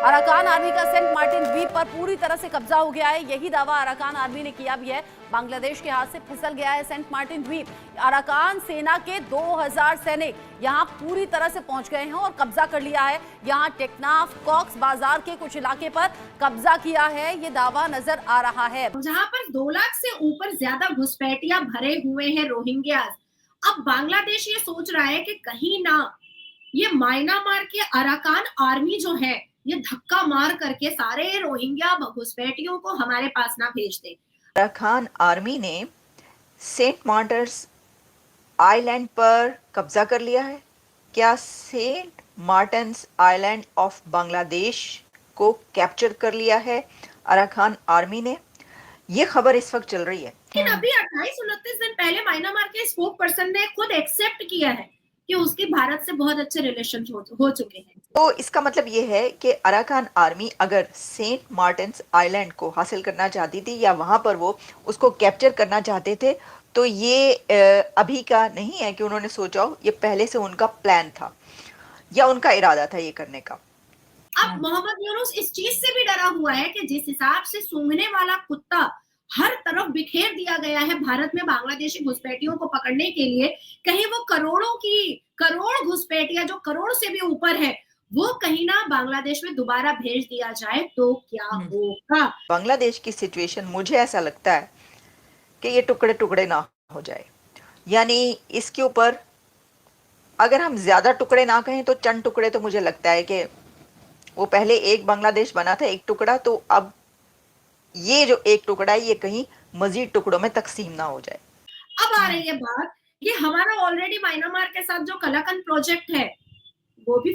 Arakan army का Saint Martin द्वीप पर पूरी तरह से कब्जा हो गया है। यही दावा अराकान आर्मी ने किया भी है। बांग्लादेश के हाथ से फिसल गया है सेंट मार्टिन द्वीप। अराकान सेना के 2000 सैनिक यहां पूरी तरह से पहुंच गए हैं और कब्जा कर लिया है। यहां टेकनाफ कॉक्स बाजार के कुछ इलाके पर कब्जा किया है, ये दावा नजर आ रहा है। जहां पर 2 लाख से ऊपर ज्यादा घुसपैठिया भरे हुए हैं रोहिंग्यास। अब बांग्लादेश ये सोच रहा है कि कहीं ना ये म्यांमार के अराकान आर्मी जो है ये धक्का मार करके सारे रोहिंग्या घुसपैठियों को हमारे पास ना भेज दे। अराकान आर्मी ने सेंट मार्टिन्स आइलैंड पर कब्जा कर लिया है। क्या Saint Martin's Island of Bangladesh को कैप्चर कर लिया है अराकान आर्मी ने? ये खबर इस वक्त चल रही है। लेकिन अभी 28-29 दिन पहले म्यांमार के स्पोक पर्सन ने खुद एक्सेप्ट किया है कि उसके भारत से बहुत अच्छे रिलेशन हो चुके हैं। तो इसका मतलब ये है कि अराकान आर्मी अगर सेंट मार्टिन्स आइलैंड को हासिल करना चाहती थी या वहां पर वो उसको कैप्चर करना चाहते थे, तो ये अभी का नहीं है कि उन्होंने सोचा हो, ये पहले से उनका प्लान था या उनका इरादा था ये करने का। अब मोहम्मद यूनुस इस चीज से भी डरा हुआ है कि जिस हिसाब से सूंघने वाला कुत्ता हर तरफ बिखेर दिया गया है भारत में बांग्लादेशी घुसपैठियों को पकड़ने के लिए, कहीं वो करोड़ घुसपैठिया जो करोड़ से भी ऊपर है वो कहीं ना बांग्लादेश में दोबारा भेज दिया जाए तो क्या होगा? बांग्लादेश की सिचुएशन मुझे ऐसा लगता है कि ये टुकड़े टुकड़े ना हो जाए, यानी इसके ऊपर अगर हम ज्यादा टुकड़े ना कहें तो चंद टुकड़े, तो मुझे लगता है कि वो पहले एक बांग्लादेश बना था, एक टुकड़ा, तो अब ये जो एक टुकड़ा है ये कहीं मजीद टुकड़ों में तकसीम ना हो जाए। अब आ रही है बात कि हमारा ऑलरेडी म्यांमार के साथ जो कलाकन प्रोजेक्ट है वो भी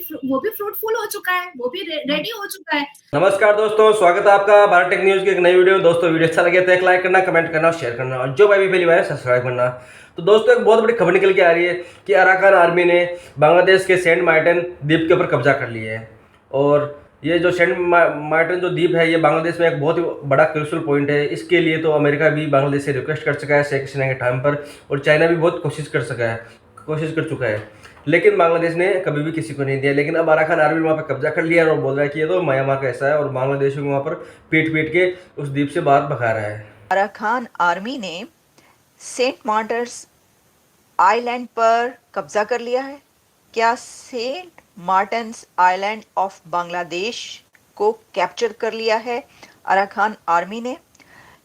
फ्रूटफुल हो चुका है, वो भी रेडी हो चुका है। नमस्कार दोस्तों, स्वागत है आपका भारत टेक न्यूज की एक नई वीडियो। दोस्तों वीडियो अच्छा लगे तो एक लाइक करना, कमेंट करना और शेयर करना, और जो भाई भी पहली बार है सब्सक्राइब करना। तो दोस्तों एक बहुत बड़ी खबर निकल के आ रही है कि अराकान आर्मी ने बांग्लादेश के सेंट मार्टिन द्वीप के ऊपर कब्जा कर लिया है। और ये जो सेंट मार्टिन जो द्वीप है ये बांग्लादेश में एक बहुत ही बड़ा क्रूशियल पॉइंट है। इसके लिए तो अमेरिका भी बांग्लादेश से रिक्वेस्ट कर चुका है शेख हसीना के टाइम पर, और चाइना भी बहुत कोशिश कर चुका है, लेकिन बांग्लादेश ने कभी भी किसी को नहीं दिया। लेकिन अब अराकान आर्मी वहाँ पर कब्जा कर लिया है और बोल रहा है कि ये तो म्यांमार का हिस्सा है, और बांग्लादेश को वहाँ पर पीट के उस द्वीप से बाहर भगा रहा है। अराकान आर्मी ने सेंट मार्टिन्स आइलैंड पर कब्जा कर लिया है। क्या Saint Martin's Island of Bangladesh को कैप्चर कर लिया है अराकान आर्मी ने?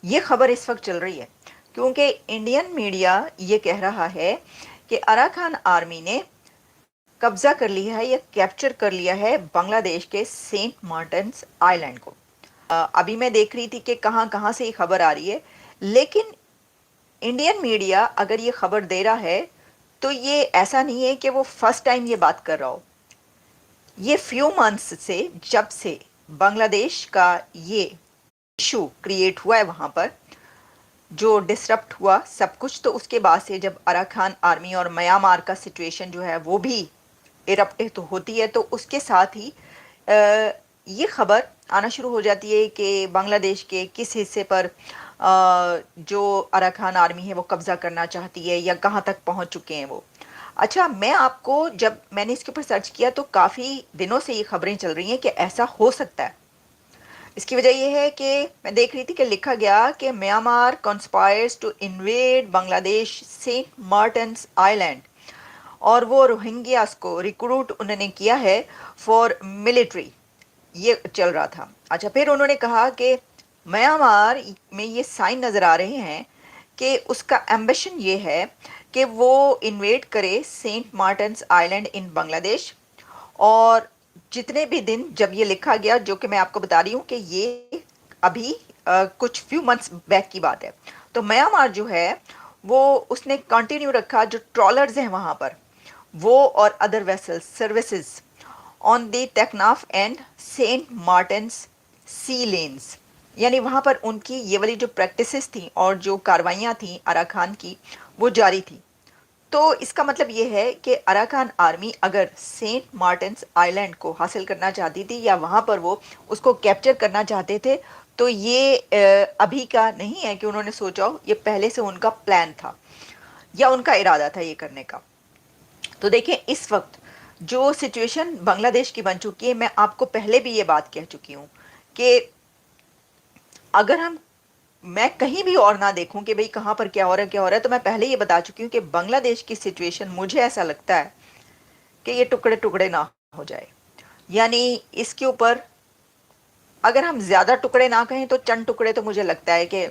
ये खबर इस वक्त चल रही है क्योंकि इंडियन मीडिया ये कह रहा है कि अराकान आर्मी ने कब्जा कर लिया है या कैप्चर कर लिया है बांग्लादेश के सेंट मार्टिन्स आइलैंड को। अभी मैं देख रही थी कि कहाँ कहाँ से ये खबर आ रही है, लेकिन इंडियन मीडिया अगर ये खबर दे रहा है तो ये ऐसा नहीं है कि वो फर्स्ट टाइम ये बात कर रहा हो। ये फ्यू मंथ्स से, जब से बांग्लादेश का ये इशू क्रिएट हुआ है वहाँ पर जो डिसरप्ट हुआ सब कुछ, तो उसके बाद से जब अराकान आर्मी और म्यांमार का सिचुएशन जो है वो भी इरप्ट तो होती है, तो उसके साथ ही ये खबर आना शुरू हो जाती है कि बांग्लादेश के किस हिस्से पर जो अराकान आर्मी है वो कब्जा करना चाहती है या कहाँ तक पहुँच चुके हैं वो। अच्छा, मैं आपको जब मैंने इसके ऊपर सर्च किया तो काफ़ी दिनों से ये खबरें चल रही हैं कि ऐसा हो सकता है। इसकी वजह यह है कि मैं देख रही थी कि लिखा गया कि Myanmar conspires to invade Bangladesh Saint Martin's Island, और वो रोहिंग्यास को रिक्रूट उन्होंने किया है फॉर मिलिट्री, ये चल रहा था। अच्छा, फिर उन्होंने कहा कि म्यांमार में ये साइन नज़र आ रहे हैं कि उसका एम्बिशन ये है कि वो इन्वेड करे Saint Martin's Island in Bangladesh. और जितने भी दिन जब ये लिखा गया, जो कि मैं आपको बता रही हूँ कि ये अभी कुछ फ्यू मंथ्स बैक की बात है, तो म्यांमार जो है वो उसने कंटिन्यू रखा, जो ट्रॉलर्स हैं वहाँ पर वो और other vessels services on the Teknaf and Saint Martin's sea lanes, यानी वहाँ पर उनकी ये वाली जो प्रैक्टिसेस थी और जो कार्रवाइयाँ थी अराकान की वो जारी थी। तो इसका मतलब ये है कि अराकान आर्मी अगर सेंट मार्टिन्स आइलैंड को हासिल करना चाहती थी या वहाँ पर वो उसको कैप्चर करना चाहते थे, तो ये अभी का नहीं है कि उन्होंने सोचा हो, ये पहले से उनका प्लान था या उनका इरादा था ये करने का। तो देखें, इस वक्त जो सिचुएशन बांग्लादेश की बन चुकी है, मैं आपको पहले भी ये बात कह चुकी हूँ कि अगर मैं कहीं भी और ना देखूं कि भाई कहाँ पर क्या हो रहा है, तो मैं पहले ये बता चुकी हूँ कि बांग्लादेश की सिचुएशन मुझे ऐसा लगता है कि ये टुकड़े टुकड़े ना हो जाए। यानी इसके ऊपर अगर हम ज़्यादा टुकड़े ना कहें तो चंद टुकड़े तो मुझे लगता है कि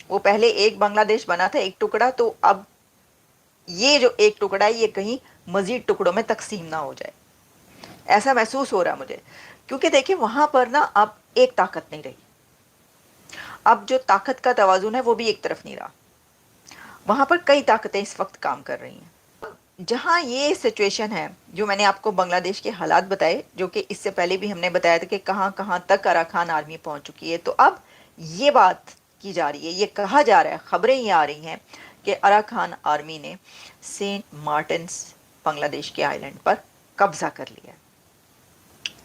वो पहले एक बांग्लादेश बना था, एक टुकड़ा, तो अब ये जो एक टुकड़ा है ये कहीं मजीद टुकड़ों में तकसीम ना हो जाए, ऐसा महसूस हो रहा है मुझे। क्योंकि देखिए वहां पर ना अब एक ताकत नहीं रही, अब जो ताकत का तवाजुन है वो भी एक तरफ नहीं रहा, वहां पर कई ताकतें इस वक्त काम कर रही हैं। जहां ये सिचुएशन है, जो मैंने आपको बांग्लादेश के हालात बताए, जो कि इससे पहले भी हमने बताया था कि कहां कहां तक अराकान आर्मी पहुंच चुकी है, तो अब ये बात की जा रही है, ये कहा जा रहा है, खबरें ये आ रही हैं कि अराकान आर्मी ने सेंट मार्टिन्स बांग्लादेश के आइलैंड पर कब्जा कर लिया है।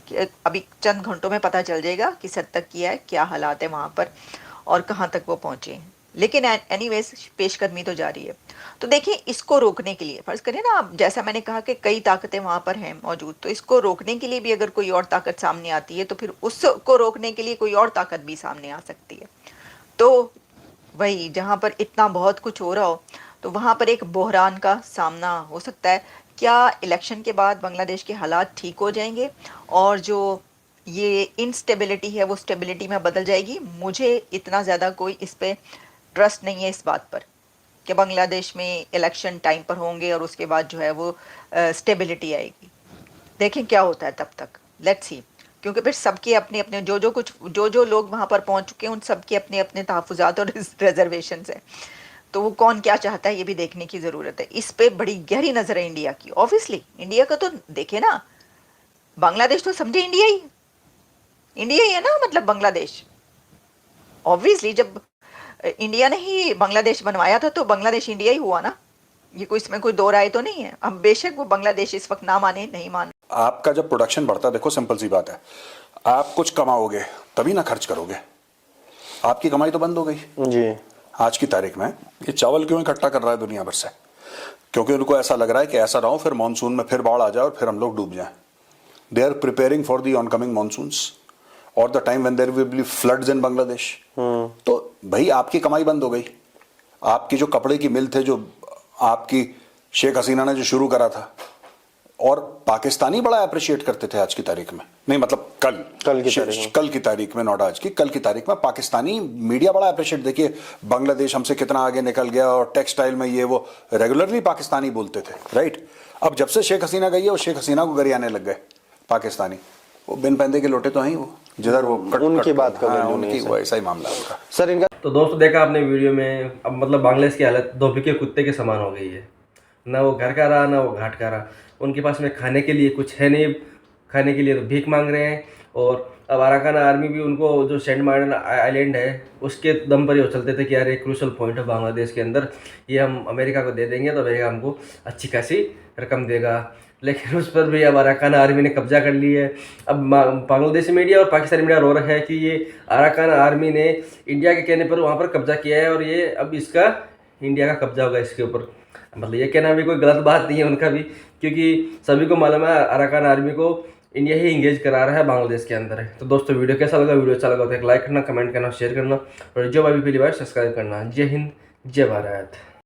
कि अभी चंद घंटों में पता चल जाएगा किस हद तक किया है, क्या हालात है वहां पर और कहां तक वो पहुंचे हैं, लेकिन एनीवेज पेशकदमी तो जारी है। तो देखिए इसको रोकने के लिए, फर्ज करें ना, आप जैसा मैंने कहा कि कई ताकतें वहां पर हैं मौजूद, तो इसको रोकने के लिए भी अगर कोई और ताकत सामने आती है तो फिर उसको रोकने के लिए कोई और ताकत भी सामने आ सकती है। तो वही जहां पर इतना बहुत कुछ हो रहा हो तो वहां पर एक बहरान का सामना हो सकता है। क्या इलेक्शन के बाद बांग्लादेश के हालात ठीक हो जाएंगे और जो ये इनस्टेबिलिटी है वो स्टेबिलिटी में बदल जाएगी? मुझे इतना ज़्यादा कोई इस पर ट्रस्ट नहीं है इस बात पर कि बांग्लादेश में इलेक्शन टाइम पर होंगे और उसके बाद जो है वो स्टेबिलिटी आएगी। देखें क्या होता है तब तक, लेट्स सी। क्योंकि फिर सबके अपने अपने जो लोग वहाँ पर पहुँच चुके हैं उन सबके अपने अपने तहफ़्फ़ुज़ात और रिजर्वेशंस हैं, तो वो कौन क्या चाहता है ये भी देखने की ज़रूरत है। इस पे बड़ी गहरी नज़र है इंडिया की। ऑब्वियसली इंडिया का तो देखे ना, बांग्लादेश तो समझे इंडिया ही है ना, मतलब बांग्लादेश। ऑब्वियसली जब इंडिया ने ही बांग्लादेश बनवाया था तो बांग्लादेश इंडिया ही हुआ ना, ये कोई इसमें कोई दो राय तो नहीं है। अब बेशक वो बांग्लादेश इस वक्त ना माने, नहीं माने। आपका जब प्रोडक्शन बढ़ता है, देखो सिंपल सी बात है, आप कुछ कमाओगे तभी ना खर्च करोगे। आपकी कमाई तो बंद हो गई जी। आज की तारीख में ये चावल क्यों इकट्ठा कर रहा है दुनिया भर से? क्योंकि उनको ऐसा लग रहा है कि ऐसा ना हो फिर मानसून में फिर बाढ़ आ जाए और फिर हम लोग डूब जाएं। They are preparing for the oncoming monsoons और the time when there will be floods in Bangladesh. तो भाई आपकी कमाई बंद हो गई। आपकी जो कपड़े की मिल थे, जो आपकी शेख हसीना ने जो शुरू करा था, और पाकिस्तानी बड़ा अप्रिशिएट करते थे आज की तारीख में, नहीं मतलब कल की तारीख में, नॉट आज की, कल की तारीख में पाकिस्तानी मीडिया बड़ा अप्रिशिएट। देखिए बांग्लादेश हमसे कितना आगे निकल गया और टेक्सटाइल में ये वो रेगुलरली पाकिस्तानी बोलते थे, राइट। अब जब से शेख हसीना गई है वो शेख हसीना को गरियाने लग गए पाकिस्तानी। वो बिन पैंदे के लोटे तो हैं वो, जिधर वो उनकी बात कर रहे हैं, उनकी वो ऐसा ही मामला होगा सर इनका। तो दोस्तों देखा आपने वीडियो में, अब मतलब बांग्लादेश की हालत धोबी के कुत्ते के समान हो गई है। ना वो घर का रहा ना वो घाट का रहा, उनके पास में खाने के लिए कुछ है नहीं, खाने के लिए तो भीख मांग रहे हैं। और अब अराकान आर्मी भी उनको जो सेंट मार्टिन आइलैंड है उसके दम पर ही वो चलते थे कि यार एक क्रूशल पॉइंट है बांग्लादेश के अंदर, ये हम अमेरिका को दे देंगे तो अमेरिका हमको अच्छी खासी रकम देगा। लेकिन उस पर भी अब अराकान आर्मी ने कब्जा कर ली है। अब बांग्लादेशी मीडिया और पाकिस्तानी मीडिया रो रहा है कि ये अराकान आर्मी ने इंडिया के कहने पर वहाँ पर कब्जा किया है और ये अब इसका इंडिया का कब्जा होगा इसके ऊपर। मतलब ये कहना भी कोई गलत बात नहीं है उनका भी, क्योंकि सभी को मालूम है अराकान आर्मी को इंडिया ही इंगेज करा रहा है बांग्लादेश के अंदर है। तो दोस्तों वीडियो कैसा लगा? वीडियो अच्छा लगा तो एक लाइक करना, कमेंट करना, शेयर करना और जो भाई पहली बार सब्सक्राइब करना। जय हिंद, जय भारत।